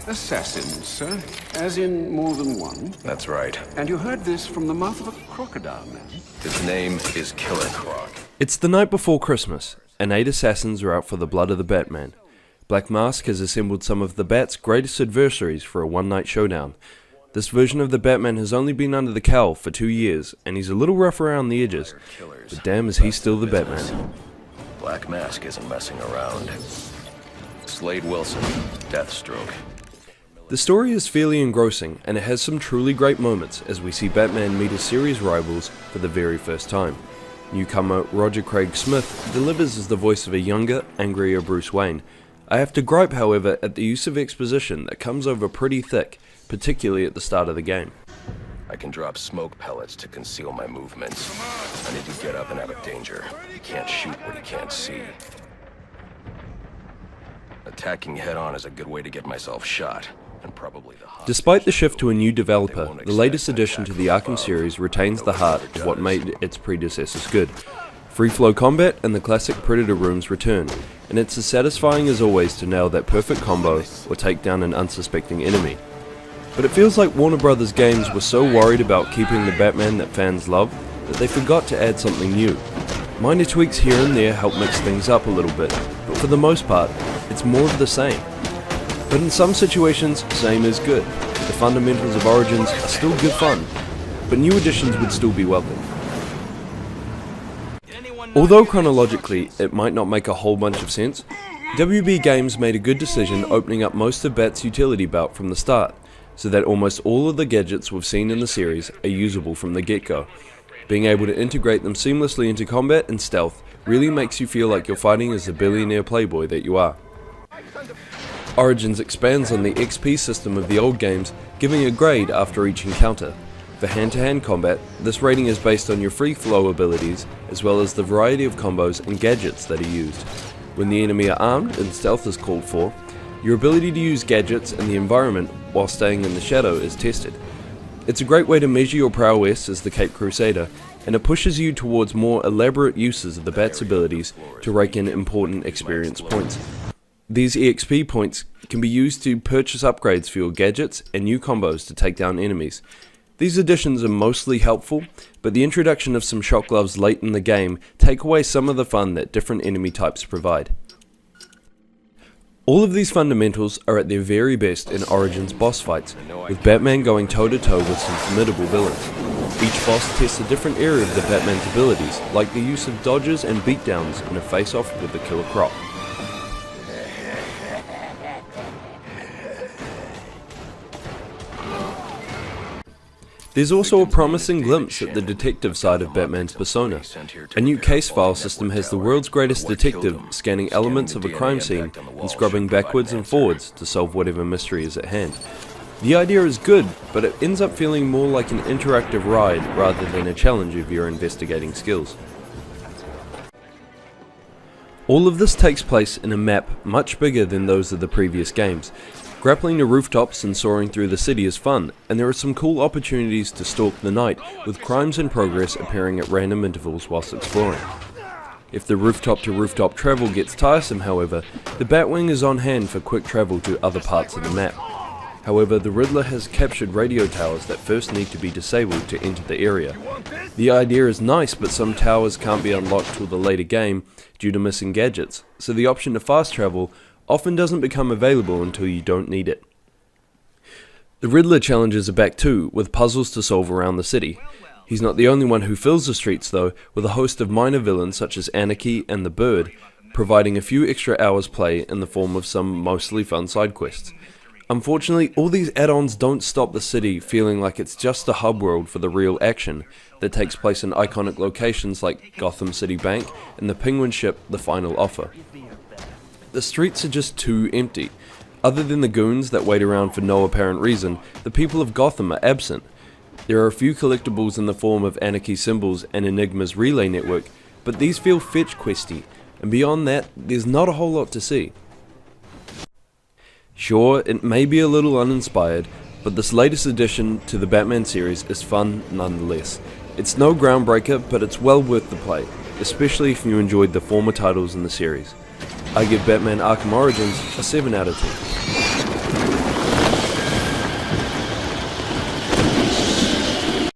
Assassins, sir? As in more than one? That's right. And you heard this from the mouth of a crocodile, man? His name is Killer Croc. It's the night before Christmas, and 8 assassins are out for the blood of the Batman. Black Mask has assembled some of the Bat's greatest adversaries for a one-night showdown. This version of the Batman has only been under the cowl for 2 years, and he's a little rough around the edges, but damn is he still the Batman. Black Mask isn't messing around. Slade Wilson, Deathstroke. The story is fairly engrossing, and it has some truly great moments as we see Batman meet his series rivals for the very first time. Newcomer Roger Craig Smith delivers as the voice of a younger, angrier Bruce Wayne. I have to gripe, however, at the use of exposition that comes over pretty thick, particularly at the start of the game. I can drop smoke pellets to conceal my movements. I need to get up and have a danger. You can't shoot what you can't see. Attacking head-on is a good way to get myself shot. Despite the shift to a new developer, the latest addition to the Arkham series retains the heart of what made its predecessors good. Free-flow combat and the classic Predator rooms return, and it's as satisfying as always to nail that perfect combo or take down an unsuspecting enemy. But it feels like Warner Brothers games were so worried about keeping the Batman that fans love that they forgot to add something new. Minor tweaks here and there help mix things up a little bit, but for the most part, it's more of the same. But in some situations, same is good. The fundamentals of Origins are still good fun, but new additions would still be welcome. Although chronologically it might not make a whole bunch of sense, WB Games made a good decision opening up most of Bat's utility belt from the start, so that almost all of the gadgets we've seen in the series are usable from the get-go. Being able to integrate them seamlessly into combat and stealth really makes you feel like you're fighting as the billionaire playboy that you are. Origins expands on the XP system of the old games, giving a grade after each encounter. For hand-to-hand combat, this rating is based on your free flow abilities, as well as the variety of combos and gadgets that are used. When the enemy are armed and stealth is called for, your ability to use gadgets and the environment while staying in the shadow is tested. It's a great way to measure your prowess as the Caped Crusader, and it pushes you towards more elaborate uses of the Bat's abilities to rake in important experience points. These EXP points can be used to purchase upgrades for your gadgets and new combos to take down enemies. These additions are mostly helpful, but the introduction of some shock gloves late in the game take away some of the fun that different enemy types provide. All of these fundamentals are at their very best in Origins boss fights, with Batman going toe-to-toe with some formidable villains. Each boss tests a different area of the Batman's abilities, like the use of dodges and beatdowns in a face-off with the Killer Croc. There's also a promising glimpse at the detective side of Batman's persona. A new case file system has the world's greatest detective scanning elements of a crime scene and scrubbing backwards and forwards to solve whatever mystery is at hand. The idea is good, but it ends up feeling more like an interactive ride rather than a challenge of your investigating skills. All of this takes place in a map much bigger than those of the previous games. Grappling to rooftops and soaring through the city is fun, and there are some cool opportunities to stalk the night, with crimes in progress appearing at random intervals whilst exploring. If the rooftop-to-rooftop travel gets tiresome, however, the Batwing is on hand for quick travel to other parts of the map. However, the Riddler has captured radio towers that first need to be disabled to enter the area. The idea is nice, but some towers can't be unlocked till the later game due to missing gadgets, so the option to fast travel often doesn't become available until you don't need it. The Riddler challenges are back too, with puzzles to solve around the city. He's not the only one who fills the streets though, with a host of minor villains such as Anarchy and the Bird, providing a few extra hours play in the form of some mostly fun side quests. Unfortunately, all these add-ons don't stop the city feeling like it's just a hub world for the real action that takes place in iconic locations like Gotham City Bank and the Penguin ship The Final Offer. The streets are just too empty. Other than the goons that wait around for no apparent reason, the people of Gotham are absent. There are a few collectibles in the form of Anarchy symbols and Enigma's relay network, but these feel fetch questy, and beyond that, there's not a whole lot to see. Sure, it may be a little uninspired, but this latest addition to the Batman series is fun nonetheless. It's no groundbreaker, but it's well worth the play, especially if you enjoyed the former titles in the series. I give Batman Arkham Origins a 7 out of 10.